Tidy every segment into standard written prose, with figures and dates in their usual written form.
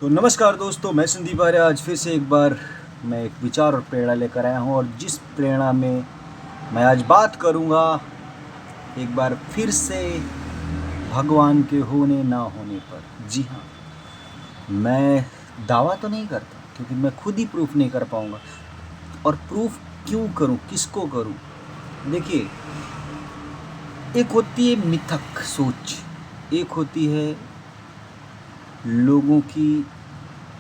तो नमस्कार दोस्तों, मैं संदीप आर्य आज फिर से एक बार मैं एक विचार और प्रेरणा लेकर आया हूँ। और जिस प्रेरणा में मैं आज बात करूँगा एक बार फिर से भगवान के होने ना होने पर। जी हाँ, मैं दावा तो नहीं करता क्योंकि मैं खुद ही प्रूफ नहीं कर पाऊँगा। और प्रूफ क्यों करूँ, किसको करूँ? देखिए, एक होती है मिथक सोच, एक होती है लोगों की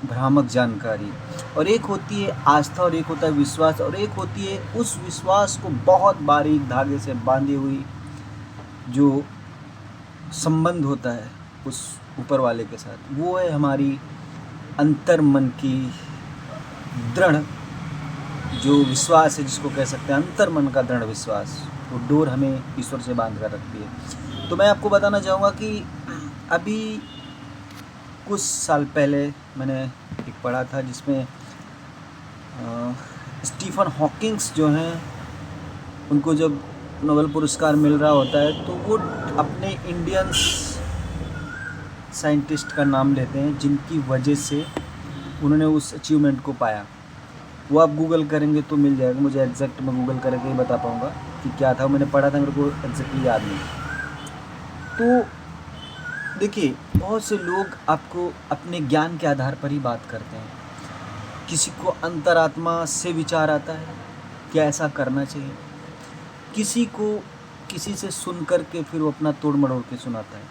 भ्रामक जानकारी, और एक होती है आस्था, और एक होता है विश्वास, और एक होती है उस विश्वास को बहुत बारीक धागे से बांधी हुई जो संबंध होता है उस ऊपर वाले के साथ। वो है हमारी अंतर मन की दृढ़ जो विश्वास है, जिसको कह सकते हैं अंतर मन का दृढ़ विश्वास। वो डोर हमें ईश्वर से बांध कर रखती है। तो मैं आपको बताना चाहूँगा कि अभी कुछ साल पहले मैंने एक पढ़ा था जिसमें स्टीफन हॉकिंग्स जो हैं, उनको जब नोबेल पुरस्कार मिल रहा होता है तो वो अपने इंडियंस साइंटिस्ट का नाम लेते हैं जिनकी वजह से उन्होंने उस अचीवमेंट को पाया। वो आप गूगल करेंगे तो मिल जाएगा। मुझे एग्जैक्ट मैं गूगल करके ही बता पाऊँगा कि क्या था। मैंने पढ़ा था, मेरे को एग्जैक्टली याद नहीं। तो देखिए, बहुत से लोग आपको अपने ज्ञान के आधार पर ही बात करते हैं। किसी को अंतरात्मा से विचार आता है क्या ऐसा करना चाहिए, किसी को किसी से सुन कर के फिर वो अपना तोड़ मरोड़ के सुनाता है।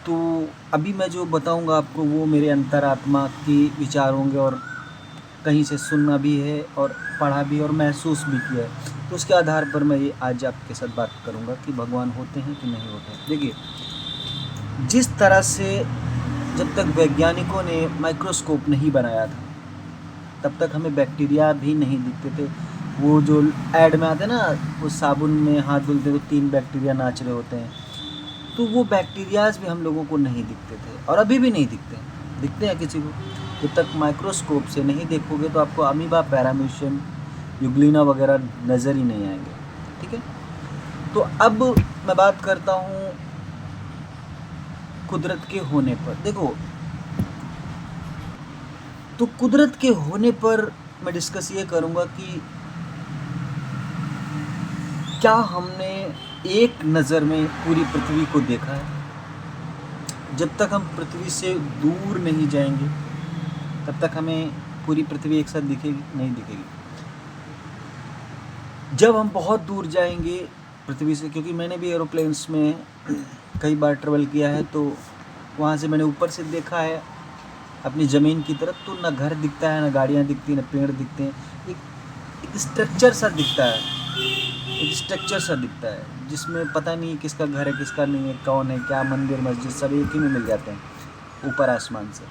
तो अभी मैं जो बताऊंगा आपको वो मेरे अंतरात्मा के विचार होंगे, और कहीं से सुनना भी है और पढ़ा भी और महसूस भी किया है। तो उसके आधार पर मैं ये आज आपके साथ बात करूंगा कि भगवान होते हैं कि नहीं होते हैं। देखिए, जिस तरह से जब तक वैज्ञानिकों ने माइक्रोस्कोप नहीं बनाया था तब तक हमें बैक्टीरिया भी नहीं दिखते थे। वो जो ऐड में आते हैं ना, वो साबुन में हाथ धुलते तो 3 बैक्टीरिया नाच रहे होते हैं, तो वो बैक्टीरियाज भी हम लोगों को नहीं दिखते थे, और अभी भी नहीं दिखते हैं। दिखते हैं किसी को? जब तक माइक्रोस्कोप से नहीं देखोगे तो आपको अमीबा, पैरामीशियम, यूग्लिना वगैरह नज़र ही नहीं आएंगे। ठीक है, तो अब मैं बात करता हूँ कुदरत के होने पर। देखो, तो कुदरत के होने पर मैं डिस्कस ये करूँगा कि क्या हमने एक नज़र में पूरी पृथ्वी को देखा है? जब तक हम पृथ्वी से दूर नहीं जाएंगे तब तक हमें पूरी पृथ्वी एक साथ दिखेगी नहीं दिखेगी। जब हम बहुत दूर जाएंगे पृथ्वी से, क्योंकि मैंने भी एरोप्लेन्स में कई बार ट्रेवल किया है, तो वहाँ से मैंने ऊपर से देखा है अपनी ज़मीन की तरफ, तो ना घर दिखता है, ना गाड़ियाँ दिखती, ना पेड़ दिखते हैं। एक स्ट्रक्चर सा दिखता है, एक स्ट्रक्चर सा दिखता है जिसमें पता नहीं किसका घर है किसका नहीं है, कौन है क्या, मंदिर मस्जिद सब एक ही में मिल जाते हैं ऊपर आसमान से।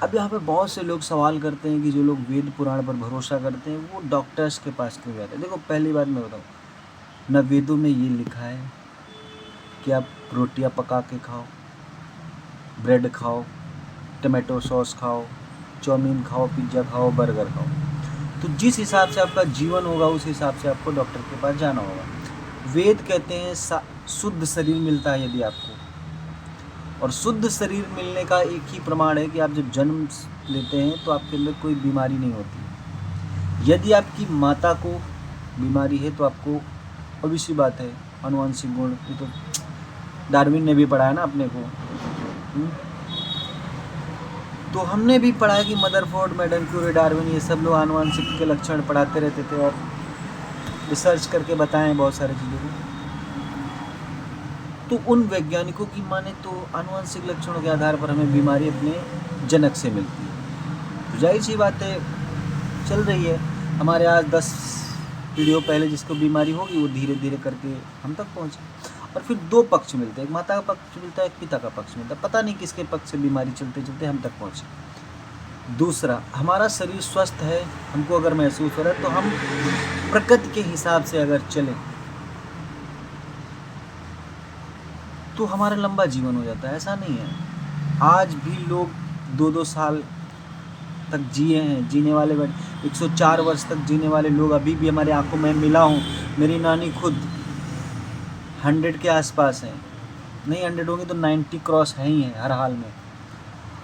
अब यहाँ पे बहुत से लोग सवाल करते हैं कि जो लोग वेद पुराण पर भरोसा करते हैं वो डॉक्टर्स के पास क्यों जाते हैं। देखो, पहली बात मैं बताऊँ, न वेदों में ये लिखा है कि आप रोटियाँ पका के खाओ, ब्रेड खाओ, टमाटो सॉस खाओ, चाउमीन खाओ, पिज्ज़ा खाओ, बर्गर खाओ। तो जिस हिसाब से आपका जीवन होगा उस हिसाब से आपको डॉक्टर के पास जाना होगा। वेद कहते हैं शुद्ध शरीर मिलता है यदि आपको, और शुद्ध शरीर मिलने का एक ही प्रमाण है कि आप जब जन्म लेते हैं तो आपके अंदर कोई बीमारी नहीं होती। यदि आपकी माता को बीमारी है तो आपको, obviously बात है, आनुवंशिक गुण, ये तो डार्विन ने भी पढ़ा है ना अपने को। तो हमने भी पढ़ा है कि मदरफोर्ड, मैडम क्यूरी, डार्विन, ये सब लोग आनुवंशिक के लक्षण पढ़ाते रहते थे और रिसर्च करके बताएं बहुत सारी चीज़ों को। तो उन वैज्ञानिकों की माने तो आनुवंशिक लक्षणों के आधार पर हमें बीमारी अपने जनक से मिलती है। तो जाहिर सी बात है, चल रही है हमारे आज 10 पीढ़ियों पहले जिसको बीमारी होगी वो धीरे धीरे करके हम तक पहुँचे। और फिर 2 पक्ष मिलते हैं, एक माता का पक्ष मिलता है, एक पिता का पक्ष मिलता है। पता नहीं किसके पक्ष से बीमारी चलते चलते हम तक पहुँचे। दूसरा, हमारा शरीर स्वस्थ है, हमको अगर महसूस हो रहा है तो हम प्रकृति के हिसाब से अगर चलें तो हमारा लंबा जीवन हो जाता है। ऐसा नहीं है, आज भी लोग 2-2 साल तक जिए हैं, जीने वाले 104 वर्ष तक जीने वाले लोग अभी भी हमारे आंखों में मिला हूँ। मेरी नानी खुद 100 के आसपास है, नहीं 100 होंगी तो 90 क्रॉस है ही है हर हाल में।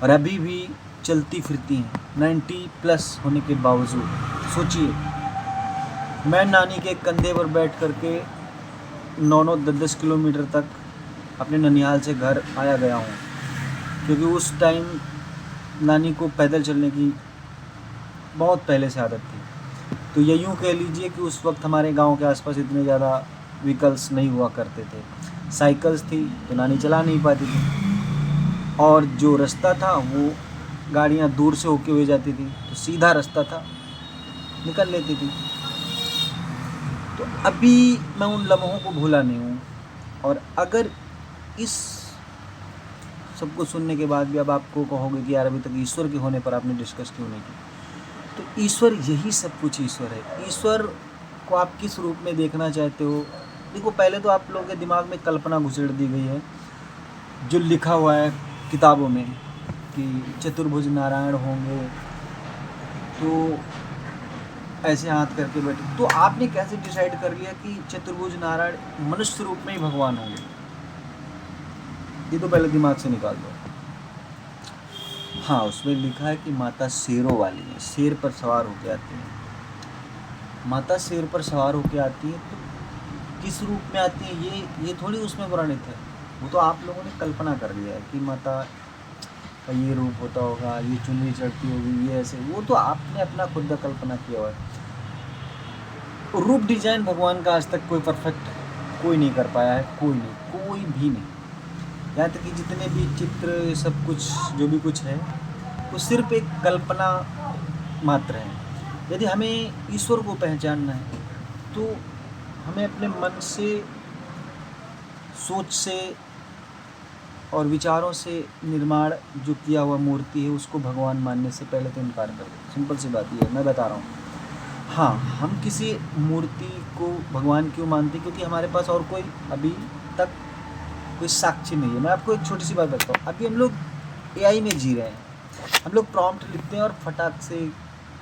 और अभी भी चलती फिरती हैं 90+ होने के बावजूद। सोचिए, मैं नानी के कंधे पर बैठ करके 9-9 10-10 किलोमीटर तक अपने ननिहाल से घर आया गया हूँ, क्योंकि उस टाइम नानी को पैदल चलने की बहुत पहले से आदत थी। तो ये यूँ कह लीजिए कि उस वक्त हमारे गांव के आसपास इतने ज़्यादा व्हीकल्स नहीं हुआ करते थे। साइकिल्स थी तो नानी चला नहीं पाती थी, और जो रास्ता था वो गाड़ियाँ दूर से होके हुए जाती थी, तो सीधा रास्ता था, निकल लेती थी। तो अभी मैं उन लम्हों को भूला नहीं हूँ। और अगर इस सबको सुनने के बाद भी अब आपको कहोगे कि यार अभी तक ईश्वर के होने पर आपने डिस्कस क्यों नहीं की, तो ईश्वर यही सब कुछ ईश्वर है। ईश्वर को आप किस रूप में देखना चाहते हो? देखो, पहले तो आप लोगों के दिमाग में कल्पना घुसेड़ दी गई है, जो लिखा हुआ है किताबों में कि चतुर्भुज नारायण होंगे, तो ऐसे हाथ करके बैठे। तो आपने कैसे डिसाइड कर लिया कि चतुर्भुज नारायण मनुष्य रूप में ही भगवान होंगे? ये तो पहले दिमाग से निकाल दो। हाँ, उसमें लिखा है कि माता शेरों वाली है, शेर पर सवार होकर आती है। माता शेर पर सवार होकर आती है, तो किस रूप में आती है ये थोड़ी उसमें वर्णित है। वो तो आप लोगों ने कल्पना कर लिया है कि माता का ये रूप होता होगा, ये चुनरी चढ़ती होगी, ये ऐसे। वो तो आपने अपना खुद का कल्पना किया हुआ है। रूप डिजाइन भगवान का आज तक कोई परफेक्ट कोई नहीं कर पाया है, कोई भी नहीं। यहाँ तक कि जितने भी चित्र, ये सब कुछ जो भी कुछ है, वो सिर्फ एक कल्पना मात्र है। यदि हमें ईश्वर को पहचानना है तो हमें अपने मन से, सोच से और विचारों से निर्माण जो किया हुआ मूर्ति है उसको भगवान मानने से पहले तो इनकार कर दो। सिंपल सी बात ये है, मैं बता रहा हूँ। हाँ, हम किसी मूर्ति को भगवान क्यों मानते हैं? क्योंकि हमारे पास और कोई अभी तक कोई साक्षी नहीं है। मैं आपको एक छोटी सी बात बताता हूँ। अभी हम लोग AI में जी रहे हैं। हम लोग प्रॉम्प्ट लिखते हैं और फटाक से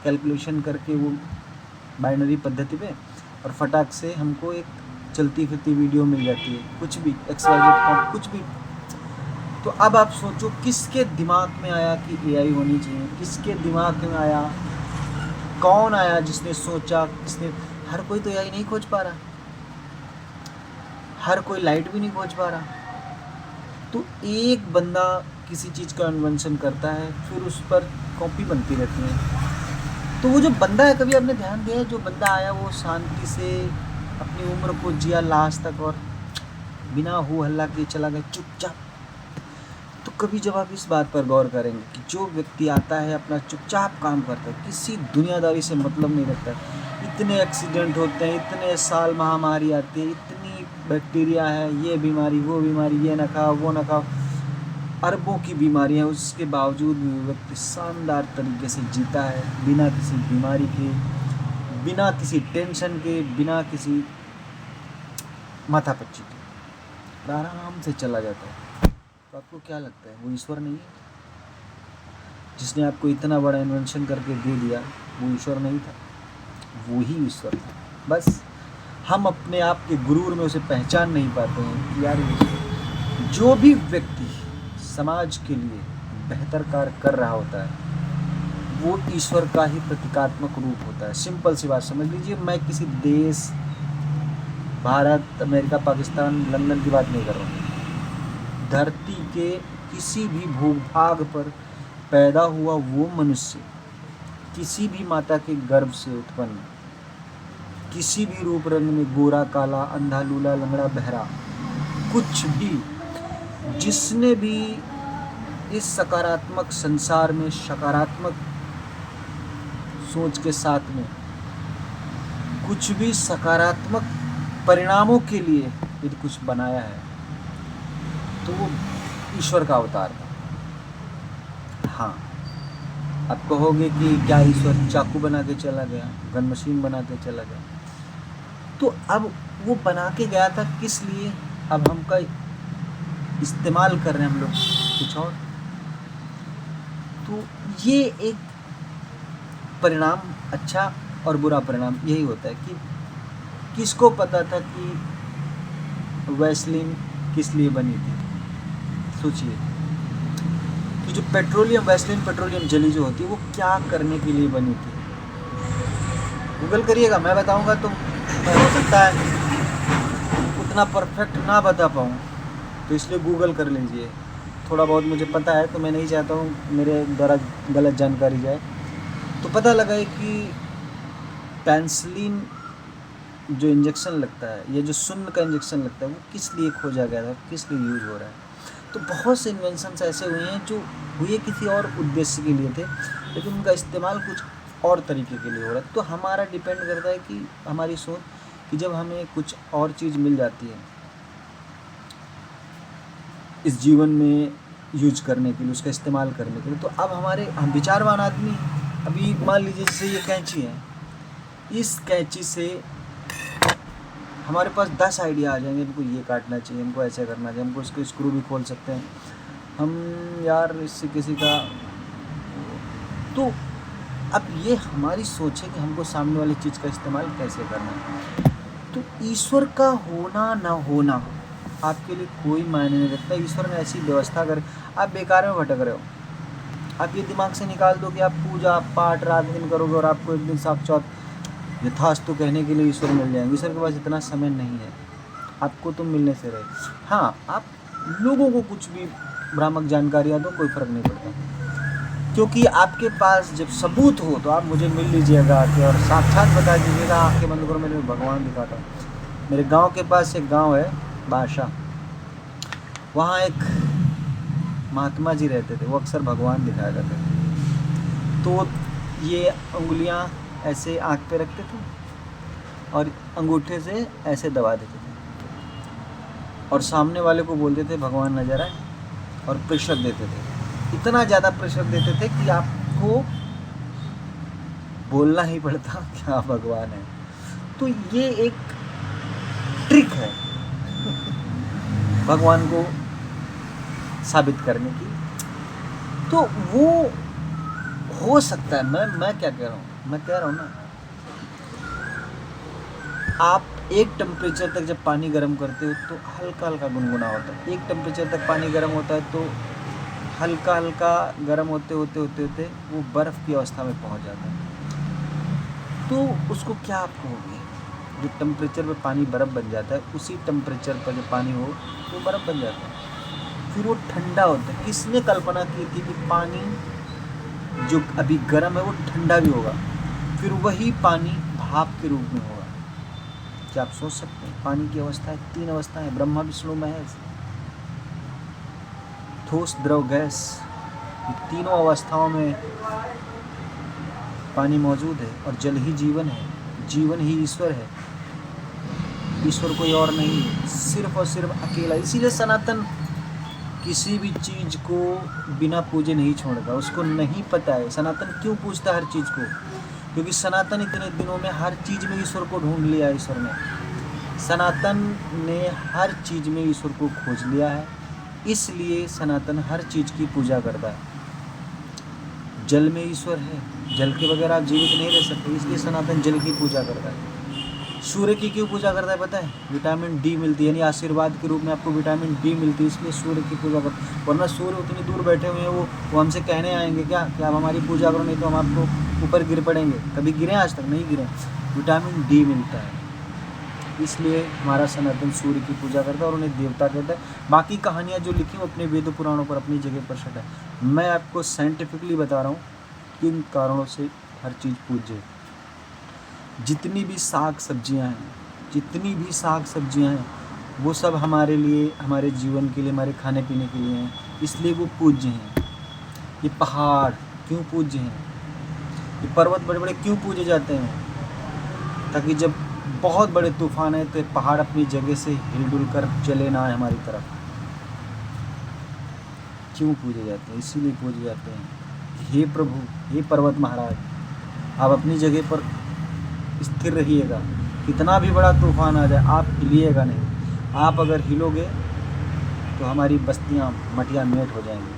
कैलकुलेशन करके वो बाइनरी पद्धति पे, और फटाक से हमको एक चलती फिरती वीडियो मिल जाती है, कुछ भी XYZ कुछ भी। तो अब आप सोचो, किसके दिमाग में आया कि AI होनी चाहिए? किसके दिमाग में आया? कौन आया जिसने सोचा? किसने? हर कोई तो AI नहीं खोज पा रहा, हर कोई लाइट भी नहीं खोज पा रहा। तो एक बंदा किसी चीज़ का इन्वेंशन करता है, फिर उस पर कॉपी बनती रहती है। तो वो जो बंदा है, कभी आपने ध्यान दिया है, जो बंदा आया वो शांति से अपनी उम्र को जिया लास्ट तक, और बिना हो हल्ला के चला गया चुपचाप। तो कभी जब आप इस बात पर गौर करेंगे कि जो व्यक्ति आता है अपना चुपचाप काम करता है, किसी दुनियादारी से मतलब नहीं रखता है, इतने एक्सीडेंट होते हैं, इतने साल महामारी आती है, इतनी बैक्टीरिया है, ये बीमारी वो बीमारी, ये ना खाओ वो ना खाओ, अरबों की बीमारियां, उसके बावजूद भी व्यक्ति शानदार तरीके से जीता है, बिना किसी बीमारी के, बिना किसी टेंशन के, बिना किसी माथापच्ची के, आराम से चला जाता है। तो आपको क्या लगता है, वो ईश्वर नहीं है? जिसने आपको इतना बड़ा इन्वेंशन करके दे दिया, वो ईश्वर नहीं था? वो ही ईश्वर था। बस हम अपने आप के गुरूर में उसे पहचान नहीं पाते हैं कि यार, जो भी व्यक्ति समाज के लिए बेहतर कार्य कर रहा होता है वो ईश्वर का ही प्रतीकात्मक रूप होता है। सिंपल सी बात समझ लीजिए। मैं किसी देश, भारत, अमेरिका, पाकिस्तान, लंदन की बात नहीं कर रहा हूँ। धरती के किसी भी भूभाग पर पैदा हुआ वो मनुष्य, किसी भी माता के गर्भ से उत्पन्न, किसी भी रूप रंग में, गोरा काला, अंधा लूला लंगड़ा बहरा, कुछ भी, जिसने भी इस सकारात्मक संसार में सकारात्मक सोच के साथ में कुछ भी सकारात्मक परिणामों के लिए यदि कुछ बनाया है तो वो ईश्वर का अवतार था। हाँ, आप कहोगे कि क्या ईश्वर चाकू बना के चला गया, गन मशीन बना के चला गया? तो अब वो बना के गया था किस लिए? अब हमका इस्तेमाल कर रहे हैं हम लोग कुछ और। तो ये एक परिणाम, अच्छा और बुरा परिणाम यही होता है कि किसको पता था कि वैसलीन किस लिए बनी थी? सोचिए। कि जो पेट्रोलियम, वैसलीन पेट्रोलियम जेली जो होती है वो क्या करने के लिए बनी थी। गूगल करिएगा, मैं बताऊंगा तो मैं हो सकता है उतना परफेक्ट ना बता पाऊँ, तो इसलिए गूगल कर लीजिए। थोड़ा बहुत मुझे पता है, तो मैं नहीं चाहता हूँ मेरे द्वारा गलत जानकारी जाए। तो पता लगा है कि पेंसिलिन जो इंजेक्शन लगता है, ये जो शून्य का इंजेक्शन लगता है, वो किस लिए खोजा गया था, किस लिए यूज हो रहा है। तो बहुत से इन्वेंशंस ऐसे हुए हैं जो हुए किसी और उद्देश्य के लिए थे, लेकिन उनका इस्तेमाल कुछ और तरीके के लिए हो रहा है। तो हमारा डिपेंड करता है कि हमारी सोच, कि जब हमें कुछ और चीज़ मिल जाती है इस जीवन में यूज करने के लिए, उसका इस्तेमाल करने के लिए, तो अब हम विचारवान आदमी, अभी मान लीजिए जैसे ये कैंची है, इस कैंची से हमारे पास 10 आइडिया आ जाएंगे, इनको ये काटना चाहिए, इनको ऐसे करना चाहिए, हमको इसको स्क्रू भी खोल सकते हैं हम यार इससे किसी का। तो अब ये हमारी सोच है कि हमको सामने वाली चीज़ का इस्तेमाल कैसे करना है। तो ईश्वर का होना ना होना आपके लिए कोई मायने नहीं रखता। ईश्वर ने ऐसी व्यवस्था कर, आप बेकार में भटक रहे हो। आप ये दिमाग से निकाल दो कि आप पूजा पाठ रात दिन करोगे और आपको एक दिन साक्षात यथास्तु कहने के लिए ईश्वर मिल जाएंगे। ईश्वर के पास इतना समय नहीं है, आपको तो मिलने से रहे। हाँ, आप लोगों को कुछ भी भ्रामक जानकारियाँ दो, कोई फ़र्क नहीं पड़ता, क्योंकि आपके पास जब सबूत हो तो आप मुझे मिल लीजिएगा आके और साक्षात बता दीजिएगा। आँखें बंद करो, मैंने भगवान दिखाता हूँ। मेरे गांव के पास एक गांव है बादशाह, वहाँ एक महात्मा जी रहते थे, वो अक्सर भगवान दिखाया करते थे। तो ये उंगलियाँ ऐसे आँख पे रखते थे और अंगूठे से ऐसे दबा देते थे और सामने वाले को बोलते थे भगवान नजर आए, और प्रेशर देते थे। इतना ज़्यादा प्रेशर देते थे कि आपको बोलना ही पड़ता कि आप भगवान हैं। तो ये एक ट्रिक है भगवान को साबित करने की। तो वो हो सकता है, मैं क्या कह रहा हूँ, मैं कह रहा हूँ ना, आप एक टेम्परेचर तक जब पानी गर्म करते हो तो हल्का हल्का गुनगुना होता है। एक टेम्परेचर तक पानी गर्म होता है तो हल्का हल्का गर्म होते होते होते होते वो बर्फ़ की अवस्था में पहुंच जाता है। तो उसको क्या आप कहोगे? जो टेम्परेचर पे पानी बर्फ़ बन जाता है, उसी टेम्परेचर पर जब पानी हो तो बर्फ़ बन जाता है, फिर वो ठंडा होता है। किसने कल्पना की थी कि पानी जो अभी गर्म है वो ठंडा भी होगा, फिर वही पानी भाप के रूप में होगा? क्या आप सोच सकते हैं? पानी की अवस्थाएं 3 अवस्थाएं, ब्रह्मा विष्णु महेश, ठोस द्रव गैस, ये तीनों अवस्थाओं में पानी मौजूद है। और जल ही जीवन है, जीवन ही ईश्वर है, ईश्वर कोई और नहीं, सिर्फ और सिर्फ अकेला। इसीलिए सनातन किसी भी चीज़ को बिना पूजे नहीं छोड़ता। उसको नहीं पता है सनातन क्यों पूजता है हर चीज़ को, क्योंकि सनातन इतने दिनों में हर चीज़ में ईश्वर को ढूंढ लिया। ईश्वर ने, सनातन ने हर चीज़ में ईश्वर को खोज लिया है, इसलिए सनातन हर चीज़ की पूजा करता है। जल में ईश्वर है, जल के बगैर आप जीवित नहीं रह सकते, इसलिए सनातन जल की पूजा करता है। सूर्य की क्यों पूजा करता है पता है? विटामिन डी मिलती है, यानी आशीर्वाद के रूप में आपको विटामिन डी मिलती है, इसलिए सूर्य की पूजा करते हैं। वरना सूर्य उतनी दूर बैठे हुए हैं, वो हमसे कहने आएंगे क्या कि आप हमारी पूजा करो, नहीं तो हम आपको ऊपर गिर पड़ेंगे। कभी गिरे? आज तक नहीं गिरे। विटामिन डी मिलता है, इसलिए हमारा सनातन सूर्य की पूजा करता है और उन्हें देवता कहता है। बाकी कहानियाँ जो लिखी वो अपने वेद पुराणों पर अपनी जगह पर सेट है। मैं आपको साइंटिफिकली बता रहा हूँ किन कारणों से हर चीज़ पूज्य है। जितनी भी साग सब्जियां हैं, वो सब हमारे लिए, हमारे जीवन के लिए, हमारे खाने पीने के लिए हैं, इसलिए वो पूज्य हैं। ये पहाड़ क्यों पूज्य हैं? ये पर्वत बड़े बड़े क्यों पूजे जाते हैं? ताकि जब बहुत बड़े तूफान है तो पहाड़ अपनी जगह से हिलडुल कर चले ना आए हमारी तरफ। क्यों पूजे जाते हैं? इसीलिए पूजे जाते हैं। हे प्रभु, हे पर्वत महाराज, आप अपनी जगह पर स्थिर रहिएगा। कितना भी बड़ा तूफान आ जाए आप हिलिएगा नहीं। आप अगर हिलोगे तो हमारी बस्तियां मटिया मेट हो जाएंगी।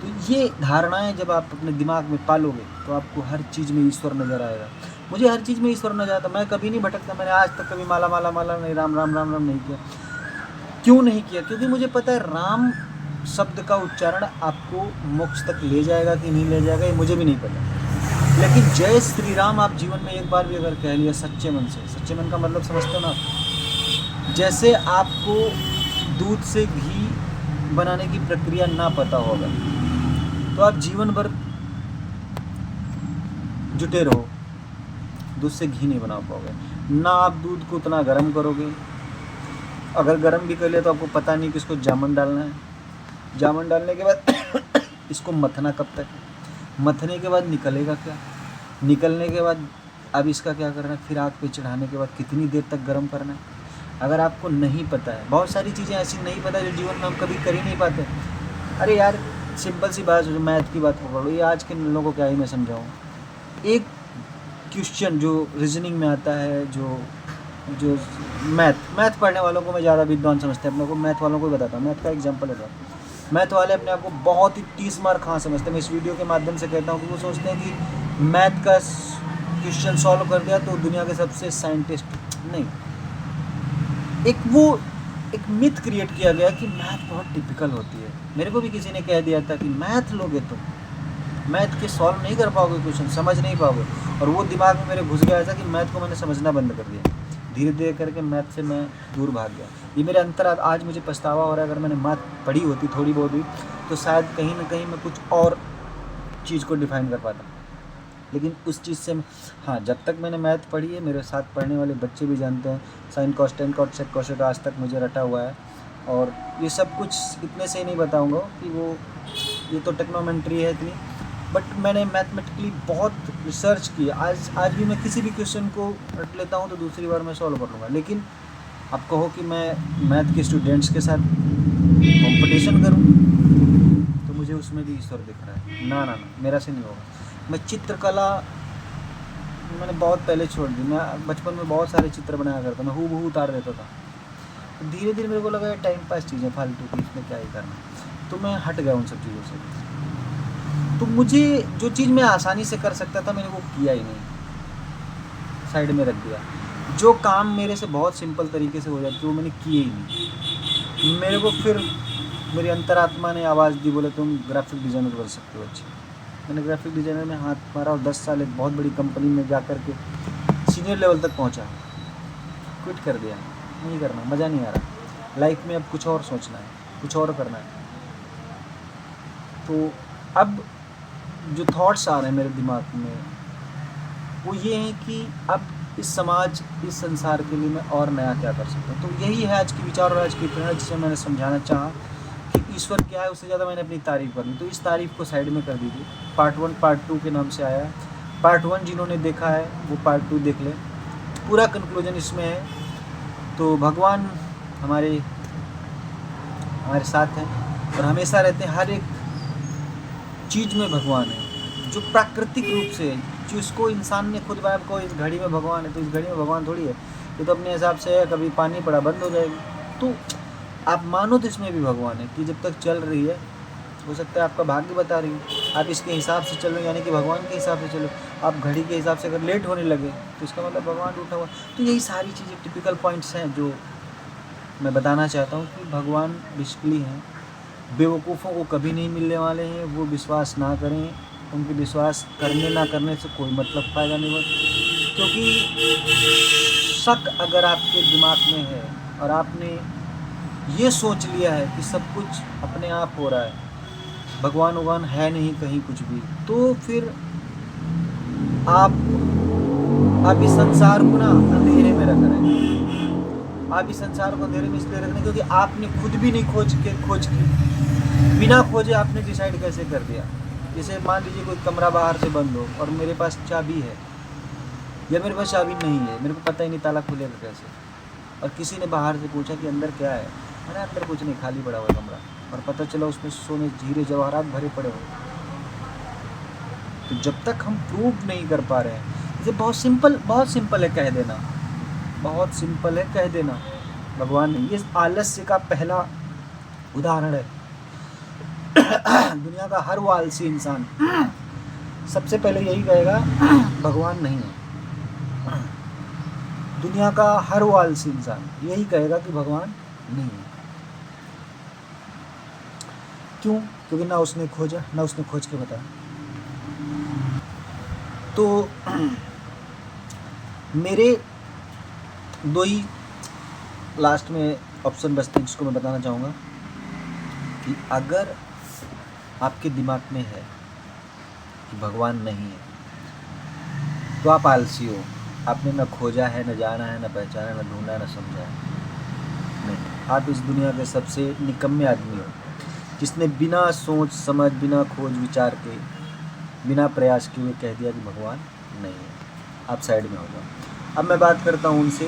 तो ये धारणाएं जब आप अपने दिमाग में पालोगे तो आपको हर चीज़ में ईश्वर नज़र आएगा। मुझे हर चीज़ में ईश्वर नजर आता, मैं कभी नहीं भटकता। मैंने आज तक कभी माला नहीं, राम राम राम राम नहीं किया। क्यों नहीं किया? क्योंकि मुझे पता है राम शब्द का उच्चारण आपको मोक्ष तक ले जाएगा कि नहीं ले जाएगा ये मुझे भी नहीं पता, लेकिन जय श्री राम आप जीवन में एक बार भी अगर कह लिया सच्चे मन से, सच्चे मन का मतलब समझते हो ना आप? जैसे आपको दूध से घी बनाने की प्रक्रिया ना पता होगा तो आप जीवन भर जुटे रहो, दूध से घी नहीं बना पाओगे ना। आप दूध को उतना गर्म करोगे, अगर गर्म भी कर लिया तो आपको पता नहीं कि इसको जामुन डालना है, जामुन डालने के बाद इसको मथना कब तक है, मथने के बाद निकलेगा क्या, निकलने के बाद अब इसका क्या करना है, फिर आग पे चढ़ाने के बाद कितनी देर तक गर्म करना है। अगर आपको नहीं पता है, बहुत सारी चीज़ें ऐसी नहीं पता जो जीवन में हम कभी कर ही नहीं पाते। अरे यार सिंपल सी बात, जो मैथ की बात पकड़ो, ये आज के लोगों को क्या ही मैं समझाऊँ। एक क्वेश्चन जो रीजनिंग में आता है, जो मैथ पढ़ने वालों को मैं ज़्यादा विद्वान समझता हूँ, अपने को मैथ वालों को ही बताता हूँ। मैथ का एग्जांपल है, मैथ वाले अपने आप को बहुत ही 30 मार कहाँ समझते हैं। मैं इस वीडियो के माध्यम से कहता हूँ कि वो सोचते हैं कि मैथ का क्वेश्चन सॉल्व कर दिया तो दुनिया के सबसे साइंटिस्ट नहीं। एक मिथ क्रिएट किया गया कि मैथ बहुत टिपिकल होती है। मेरे को भी किसी ने कह दिया था कि मैथ लोगे तो मैथ के सॉल्व नहीं कर पाओगे, क्वेश्चन समझ नहीं पाओगे, और वो दिमाग में मेरे घुस गया था कि मैथ को मैंने समझना बंद कर दिया। धीरे धीरे करके मैथ से मैं दूर भाग गया। ये मेरे अंतर आज मुझे पछतावा हो रहा है, अगर मैंने मैथ पढ़ी होती थोड़ी बहुत भी तो शायद कहीं ना कहीं मैं कुछ और चीज़ को डिफाइन कर पाता। लेकिन उस चीज़ से हाँ, जब तक मैंने मैथ पढ़ी है, मेरे साथ पढ़ने वाले बच्चे भी जानते हैं, sine cos tan cos sec cosec आज तक मुझे रटा हुआ है। और ये सब कुछ इतने से ही नहीं बताऊँगा कि वो ये तो टेक्नोमेंट्री है इतनी, बट मैंने मैथमेटिकली बहुत रिसर्च की। आज भी मैं किसी भी क्वेश्चन को रट लेता हूँ तो दूसरी बार मैं सॉल्व कर लूँगा। लेकिन अब कहो कि मैं मैथ के स्टूडेंट्स के साथ कंपटीशन करूँ तो मुझे उसमें भी ईश्वर दिख रहा है। ना ना ना, मेरा से नहीं होगा। मैं चित्रकला मैंने बहुत पहले छोड़ दी। मैं बचपन में बहुत सारे चित्र बनाया करता, मैं हूबहू उतार देता था। तो धीरे धीरे मेरे को लगा ये टाइम पास चीज़ें फालतू की, इसमें क्या ही करना, तो मैं हट गया उन सब चीज़ों से। तो मुझे जो चीज़ मैं आसानी से कर सकता था मैंने वो किया ही नहीं, साइड में रख दिया। जो काम मेरे से बहुत सिंपल तरीके से हो जाती वो मैंने किए ही नहीं। मेरे को फिर मेरी अंतरात्मा ने आवाज़ दी, बोले तुम ग्राफिक डिज़ाइनर बन सकते हो। अच्छी, मैंने ग्राफिक डिज़ाइनर में हाथ मारा और 10 साल एक बहुत बड़ी कंपनी में जा कर के सीनियर लेवल तक पहुंचा। क्विट कर दिया, नहीं करना, मज़ा नहीं आ रहा लाइफ में, अब कुछ और सोचना है, कुछ और करना है। तो अब जो थॉट्स आ रहे हैं मेरे दिमाग में वो ये हैं कि अब इस समाज, इस संसार के लिए मैं और नया क्या कर सकता हूँ। तो यही है आज की विचार और आज की प्रेरणा, जिसे मैंने समझाना चाहा कि ईश्वर क्या है। उससे ज़्यादा मैंने अपनी तारीफ़ करनी, तो इस तारीफ़ को साइड में कर दीजिए। पार्ट 1 पार्ट 2 के नाम से आया है। पार्ट 1 जिन्होंने देखा है वो पार्ट 2 देख लें, पूरा कंक्लूजन इसमें है। तो भगवान हमारे साथ हैं और हमेशा रहते हैं। हर एक चीज़ में भगवान है, जो प्राकृतिक रूप से है, जो इसको इंसान ने खुद बनाया। को इस घड़ी में भगवान है तो इस घड़ी में भगवान थोड़ी है, ये तो अपने हिसाब से है, कभी पानी पड़ा बंद हो जाएगी। तो आप मानो तो इसमें भी भगवान है कि जब तक चल रही है, हो सकता है आपका भाग्य बता रही है, आप इसके हिसाब से चलो, यानी कि भगवान के हिसाब से चलो। आप घड़ी के हिसाब से अगर लेट होने लगे तो इसका मतलब भगवान उठा हुआ। तो यही सारी चीज़ें टिपिकल पॉइंट्स हैं जो मैं बताना चाहता हूँ कि भगवान बेसिकली हैं। बेवकूफ़ों को कभी नहीं मिलने वाले हैं, वो विश्वास ना करें, उनके विश्वास करने ना करने से कोई मतलब फ़ायदा नहीं होता। क्योंकि शक अगर आपके दिमाग में है और आपने ये सोच लिया है कि सब कुछ अपने आप हो रहा है, भगवान उगवान है नहीं कहीं कुछ भी, तो फिर आप इस संसार को ना अंधेरे में रख रहे हैं। आप इस संसार को अंधेरे में इसलिए रख रहे हैं क्योंकि आपने खुद भी नहीं खोज की, बिना खोजे आपने डिसाइड कैसे कर दिया। जैसे मान लीजिए कोई कमरा बाहर से बंद हो और मेरे पास चाबी है या मेरे पास चाबी नहीं है, मेरे को पता ही नहीं ताला खुलेगा कैसे, और किसी ने बाहर से पूछा कि अंदर क्या है, मैंने अंदर कुछ नहीं, खाली पड़ा हुआ कमरा, और पता चला उसमें सोने हीरे जवाहरात भरे पड़े हो। तो जब तक हम प्रूव नहीं कर पा रहे हैं, जैसे बहुत सिंपल है कह देना, बहुत सिंपल है कह देना भगवान नहीं। ये आलस्य का पहला उदाहरण है। दुनिया का हर वो आलसी इंसान सबसे पहले यही कहेगा भगवान नहीं है। दुनिया का हर वो आलसी इंसान यही कहेगा कि भगवान नहीं है। क्यों? क्योंकि ना उसने खोजा, ना उसने खोज के बताया। तो मेरे 2 ही लास्ट में ऑप्शन बचते हैं जिसको मैं बताना चाहूँगा कि अगर आपके दिमाग में है कि भगवान नहीं है तो आप आलसी हो। आपने ना खोजा है, न जाना है, न पहचाना है, न ढूंढा है, न समझा है। नहीं, आप इस दुनिया के सबसे निकम्मे आदमी हो जिसने बिना सोच समझ, बिना खोज विचार के, बिना प्रयास किए हुए कह दिया कि भगवान नहीं है। आप साइड में हो जाओ। अब मैं बात करता हूँ उनसे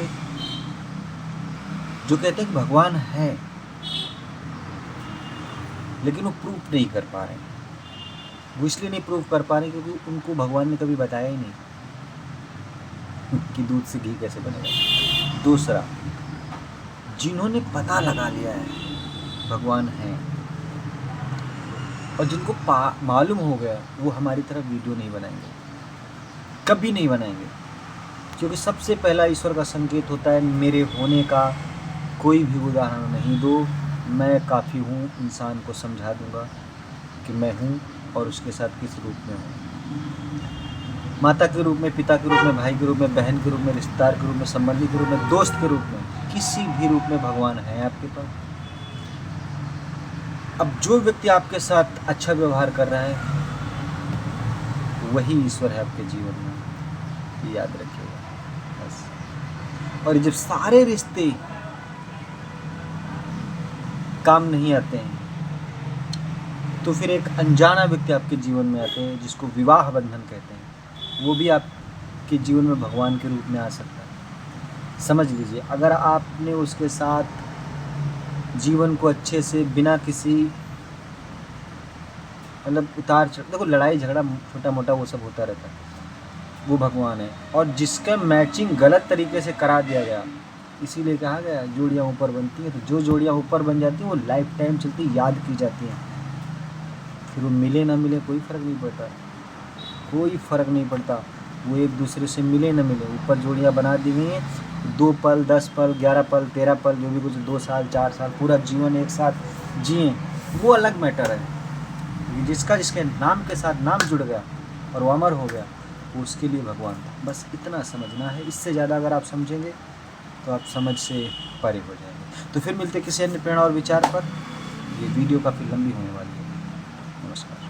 जो कहते हैं कि भगवान है लेकिन वो प्रूफ नहीं कर पा रहे। वो इसलिए नहीं प्रूफ कर पा रहे क्योंकि उनको भगवान ने कभी बताया ही नहीं कि दूध से घी कैसे बनेगा। दूसरा, जिन्होंने पता लगा लिया है भगवान है और जिनको मालूम हो गया, वो हमारी तरह वीडियो नहीं बनाएंगे, कभी नहीं बनाएंगे। क्योंकि सबसे पहला ईश्वर का संकेत होता है मेरे होने का कोई भी उदाहरण नहीं दो, मैं काफ़ी हूँ, इंसान को समझा दूंगा कि मैं हूँ और उसके साथ किस रूप में हूँ। माता के रूप में, पिता के रूप में, भाई के रूप में, बहन के रूप में, रिश्तेदार के रूप में, संबंधी के रूप में, दोस्त के रूप में, किसी भी रूप में भगवान है आपके पास। अब जो व्यक्ति आपके साथ अच्छा व्यवहार कर रहा है वही ईश्वर है आपके जीवन में, याद रखिएगा बस। और जब सारे रिश्ते काम नहीं आते हैं तो फिर एक अनजाना व्यक्ति आपके जीवन में आते हैं जिसको विवाह बंधन कहते हैं। वो भी आपके जीवन में भगवान के रूप में आ सकता है। समझ लीजिए, अगर आपने उसके साथ जीवन को अच्छे से बिना किसी मतलब उतार चढ़, देखो लड़ाई झगड़ा छोटा मोटा वो सब होता रहता है, वो भगवान है। और जिसका मैचिंग गलत तरीके से करा दिया गया, इसीलिए कहा गया जोड़ियाँ ऊपर बनती हैं। तो जो जोड़ियाँ ऊपर बन जाती हैं वो लाइफ टाइम चलती, याद की जाती हैं। फिर वो मिले ना मिले कोई फ़र्क नहीं पड़ता, कोई फ़र्क नहीं पड़ता। वो एक दूसरे से मिले ना मिले, ऊपर जोड़ियाँ बना दी गई हैं। 2 पल, 10 पल, 11 पल, 13 पल, जो भी कुछ 2 साल 4 साल पूरा जीवन एक साथ जिए, वो अलग मैटर है। जिसके नाम के साथ नाम जुड़ गया और वो अमर हो गया, वो उसके लिए भगवान। बस इतना समझना है। इससे ज़्यादा अगर आप समझेंगे तो आप समझ से परे हो जाएंगे। तो फिर मिलते किसी अन्य प्रेरणा और विचार पर। ये वीडियो काफ़ी लंबी होने वाली है। नमस्कार।